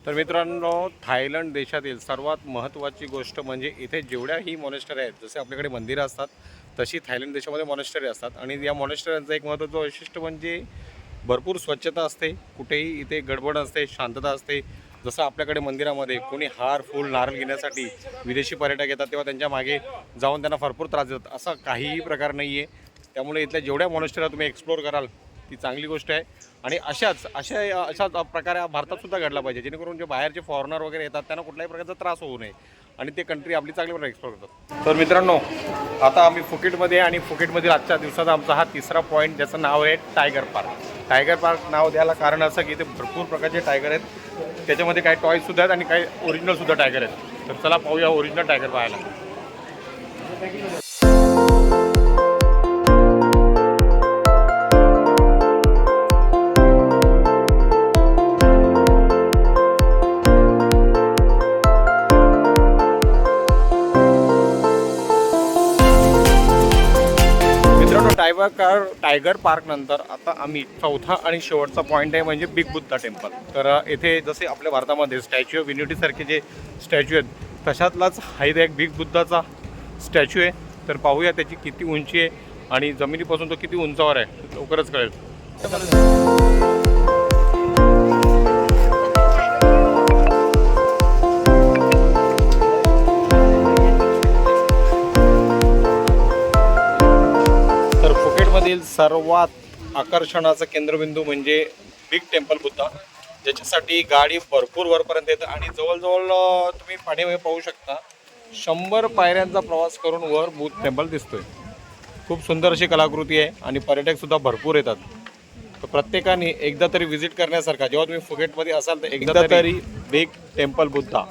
तर मित्रांनो, थायलंड देशातील सर्वात महत्त्वाची गोष्ट म्हणजे इथे जेवढ्याही मॉनेस्टरी आहेत, जसे आपल्याकडे मंदिरं असतात तशी थायलंड देशामध्ये मॉनेस्टरी असतात. आणि या मॉनेस्टरीचं एक महत्त्वाचं वैशिष्ट्य म्हणजे भरपूर स्वच्छता असते, कुठेही इथे गडबड असते, शांतता असते. जसं आपल्याकडे मंदिरामध्ये कोणी हार फूल नारळ घेण्यासाठी विदेशी पर्यटक येतात तेव्हा त्यांच्या मागे जाऊन त्यांना भरपूर त्रास देतात, असा काहीही प्रकार नाही आहे. त्यामुळे इथल्या जेवढ्या मॉनेस्टऱ्या तुम्ही एक्सप्लोअर कराल ती चांगली गोष्ट आहे. आणि अशाच प्रकारे भारतात सुद्धा घडला पाहिजे, जेणेकरून जे बाहेरचे फॉरेनर वगैरे येतात त्यांना कुठल्याही प्रकारचा त्रास होऊ नये आणि ते कंट्री आपली चांगली प्रकारे एक्सप्लोअर करतात. तर मित्रांनो, आता आम्ही फुकेटमध्ये आणि फुकेटमधील आजच्या दिवसाचा आमचा हा तिसरा पॉईंट, ज्याचं नाव आहे टायगर पार्क. टायगर पार्क नाव द्यायला कारण असं की इथे भरपूर प्रकारचे टायगर आहेत. त्याच्यामध्ये काही टॉयसुद्धा आहेत आणि काही ओरिजिनलसुद्धा टायगर आहेत. तर चला पाहूया ओरिजिनल टायगर पाहायला. टायगर पार्क नंतर आता आम्ही चौथा आणि शेवटचा पॉईंट आहे म्हणजे बिग बुद्धा टेम्पल. तर येथे जसे आपल्या भारतामध्ये स्टॅच्यू ऑफ युनिटी सारखे जे स्टॅच्यू आहेत तशातलाच हा एक बिग बुद्धाचा स्टॅच्यू आहे. तर पाहूया त्याची किती उंची आहे आणि जमिनीपासून तो किती उंचावर आहे, लवकरच कळेल. सर्वात आकर्षणाचं केंद्रबिंदू म्हणजे बिग टेम्पल बुद्धा, ज्याच्यासाठी गाडी भरपूर वरपर्यंत येतं आणि जवळजवळ तुम्ही पाठीमागे पाहू शकता 100 पायऱ्यांचा प्रवास करून वर बुद्ध टेम्पल दिसतोय. खूप सुंदर अशी कलाकृती आहे आणि पर्यटकसुद्धा भरपूर येतात. तर प्रत्येकाने एकदा तरी व्हिजिट करण्यासारखा, जेव्हा तुम्ही फुकेटमध्ये असाल तर एकदा तरी बिग टेम्पल बुद्धा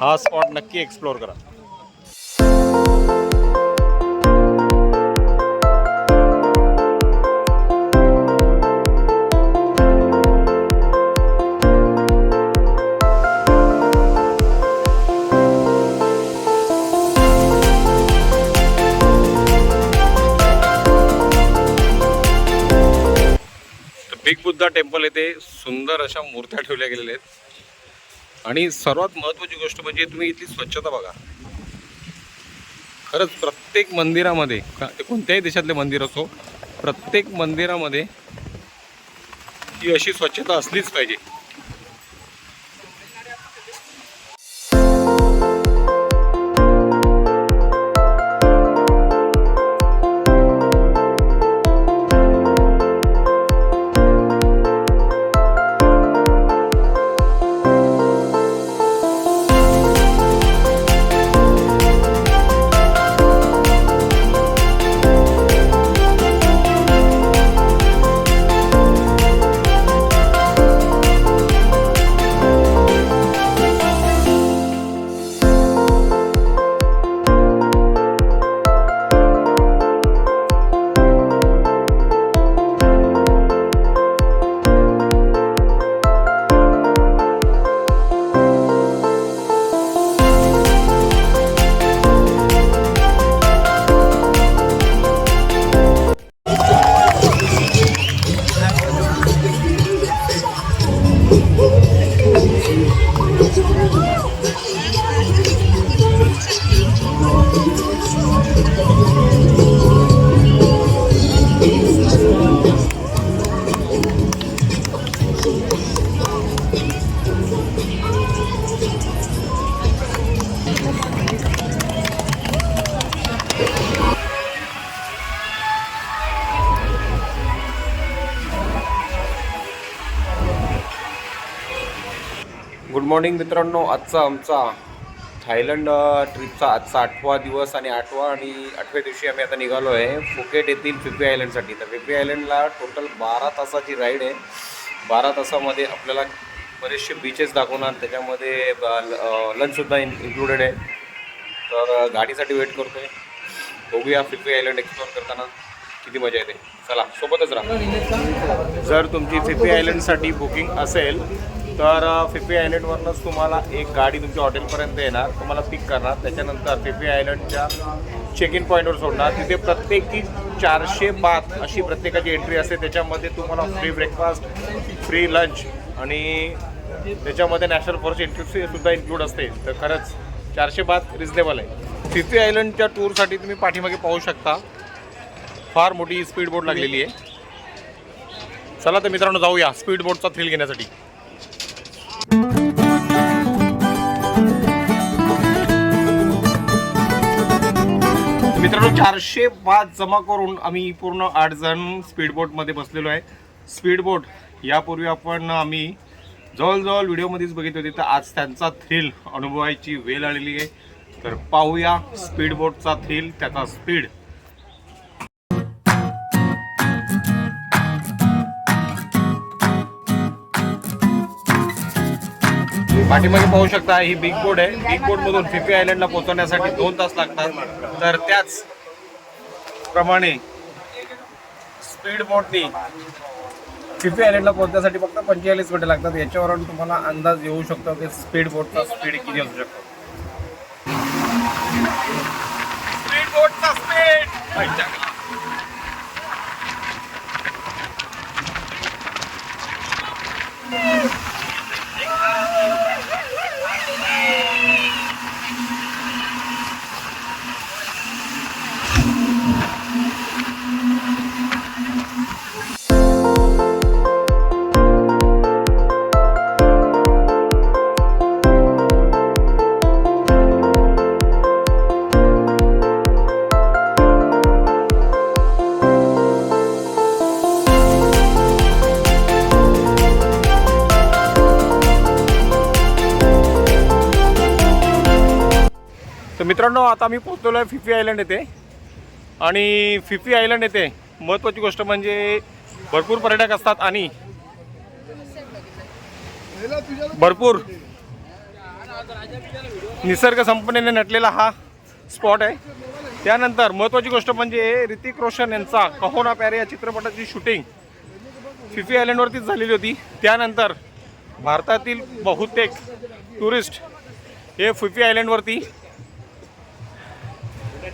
हा स्पॉट नक्की एक्सप्लोअर करा. बिग बुद्धा टेम्पल येथे सुंदर अशा मूर्त्या ठेवल्या गेलेल्या आहेत आणि सर्वात महत्त्वाची गोष्ट म्हणजे तुम्ही इथली स्वच्छता बघा. खरंच प्रत्येक मंदिरामध्ये, ते कोणत्याही देशातले मंदिर असो, प्रत्येक मंदिरामध्ये ही अशी स्वच्छता असलीच पाहिजे. गुड मॉर्निंग मित्रांनो, आजचा आमचा थायलंड ट्रिपचा आजचा 8वा दिवस आणि 8व्या दिवशी आम्ही आता निघालो आहे फुकेट येथील फिफी आयलंडसाठी. तर फिफी आयलंडला टोटल 12 तासाची राईड आहे. 12 तासामध्ये आपल्याला बरेचसे बीचेस दाखवणार, त्याच्यामध्ये लंचसुद्धा इन्क्लुडेड आहे. तर गाडीसाठी वेट करतो आहे, बघूया फिफी आयलंड एक्सप्लोअर करताना किती मजा येते. चला सोबतच राहा. जर तुमची फिफी आयलंडसाठी बुकिंग असेल तर फिफी आयलंडवरनंच तुम्हाला एक गाडी तुमच्या हॉटेलपर्यंत येणार, तुम्हाला पिक करणार, त्याच्यानंतर फिफी आयलंडच्या चेक इन पॉईंटवर सोडणार. तिथे प्रत्येकी 400 बाथ अशी प्रत्येकाची एंट्री असते. त्याच्यामध्ये तुम्हाला फ्री ब्रेकफास्ट, फ्री लंच आणि त्याच्यामध्ये नॅशनल फॉरेस्ट एंट्री सुद्धा इन्क्लूड असते. तर खरंच 400 बात रिजनेबल आहे. फिफी आयलंडच्या टूरसाठी तुम्ही पाठीमागे पाहू शकता फार मोठी स्पीड बोट लागलेली आहे. चला तर मित्रांनो जाऊया स्पीड बोटचा थ्रिल घेण्यासाठी. मित्रांनो 400 बात जमा करून आम्ही पूर्ण 8 जण स्पीड बोटमध्ये बसलेलो आहे. स्पीड बोट यापूर्वी आम्ही जवळजवळ व्हिडिओमध्येच बघितली होती. तर आज त्यांचा थ्रिल अनुभवायची वेळ आलेली आहे. तर पाहूया स्पीड बोटचा थ्रिल, त्याचा स्पीड. पाठीमागे पाहू शकता ही बिग बोट आहे. बिग बोट मधून फिफी आयलंडला पोहोचण्यासाठी 2 तास लागतात. तर त्याच प्रमाणे स्पीड बोटनी फिफी आयलंडला पोहोचण्यासाठी फक्त 45 मिनिटे लागतात. याच्यावरून तुम्हाला अंदाज येऊ शकतो की स्पीड बोटचा स्पीड किती असू शकतो. स्पीड बोटचा स्पीड तर मित्रांनो आता आम्ही पोहोचलो आहे फिफी आयलंड येथे. आणि फिफी आयलंड येथे महत्त्वाची गोष्ट म्हणजे भरपूर पर्यटक असतात आणि भरपूर निसर्ग संपन्नेने नटलेला हा स्पॉट आहे. त्यानंतर महत्त्वाची गोष्ट म्हणजे ऋतिक रोशन यांचा कहो ना प्यारे या चित्रपटाची शूटिंग फिफी आयलंडवरतीच झालेली होती. त्यानंतर भारतातील बहुतेक टुरिस्ट हे फिफी आयलंडवरती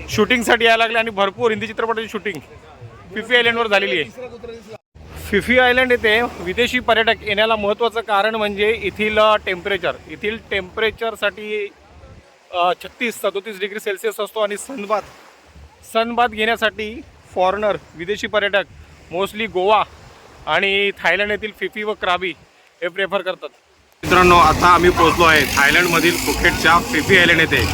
शूटिंगसाठी यायला लागले आणि भरपूर हिंदी चित्रपटाची शूटिंग फिफी आयलंडवर झालेली आहे. फिफी आयलंड येथे विदेशी पर्यटक येण्याला महत्त्वाचं कारण म्हणजे येथील टेम्परेचरसाठी 36-37 डिग्री सेल्सिअस असतो. आणि सनबाथ घेण्यासाठी फॉरेनर विदेशी पर्यटक मोस्टली गोवा आणि थायलंड येथील फिफी व क्राबी हे प्रेफर करतात. मित्रांनो आता आम्ही पोहोचलो आहे थायलंडमधील फुकेटच्या फिफी आयलंड येथे,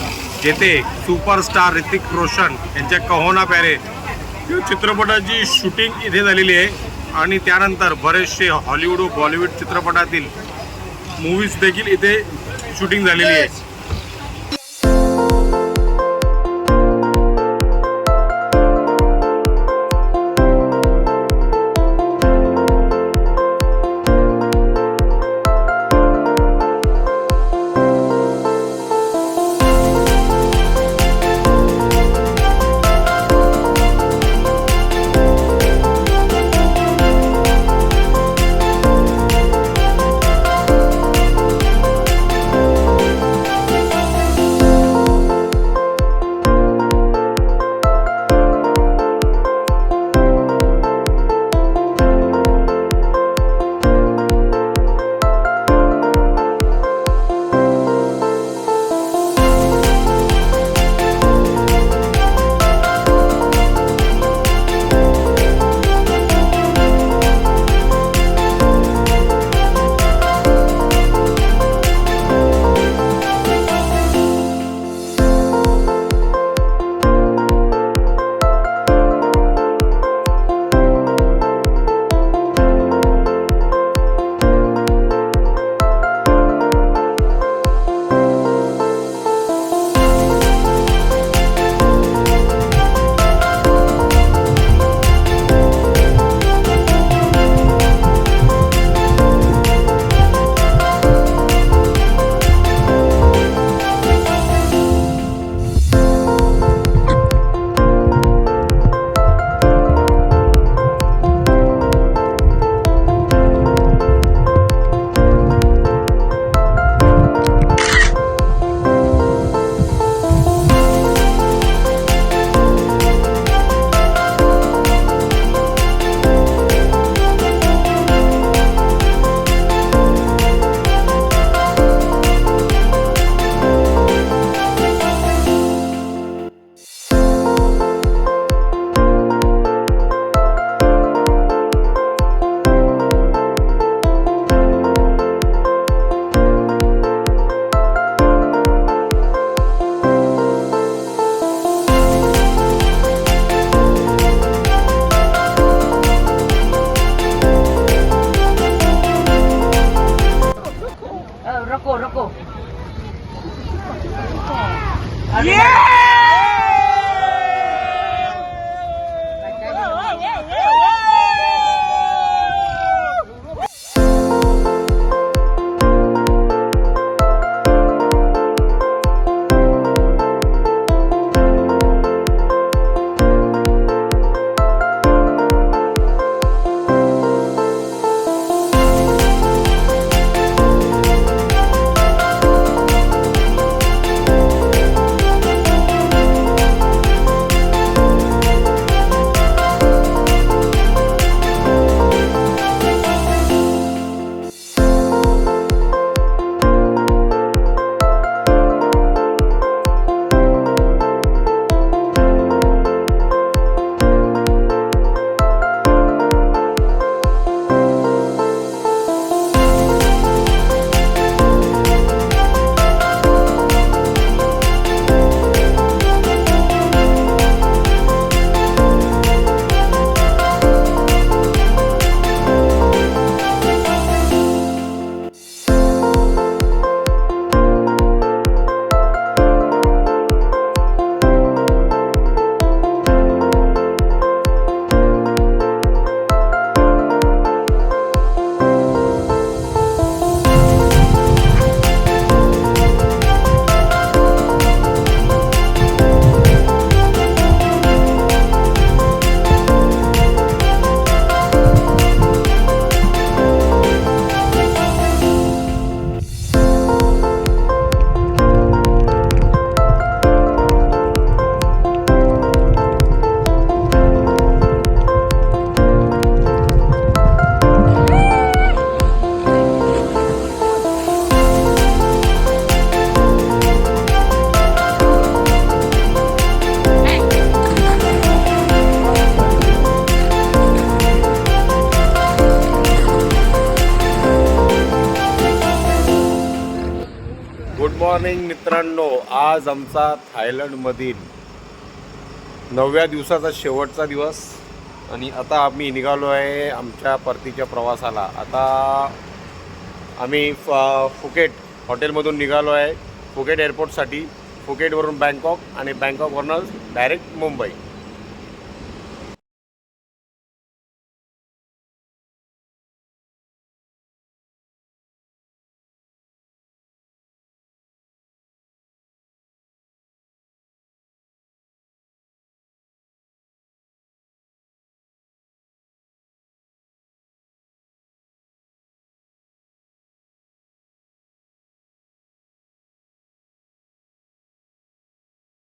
जेथे सुपरस्टार ऋतिक रोशन यांच्या कहो ना प्यारे या चित्रपटाची शूटिंग इथे झालेली आहे. आणि त्यानंतर बरेचसे हॉलिवूड व बॉलिवूड चित्रपटातील मूवीज देखील इथे शूटिंग झालेली आहे. रको रको गुड मॉर्निंग मित्रांनो, आज आमचा थायलंडमधील 9व्या दिवसाचा शेवटचा दिवस आणि आता आम्ही निघालो आहे आमच्या परतीच्या प्रवासाला. आता आम्ही फुकेट हॉटेलमधून निघालो आहे फुकेट एअरपोर्टसाठी. फुकेटवरून बँकॉक आणि बँकॉकवरून डायरेक्ट मुंबई.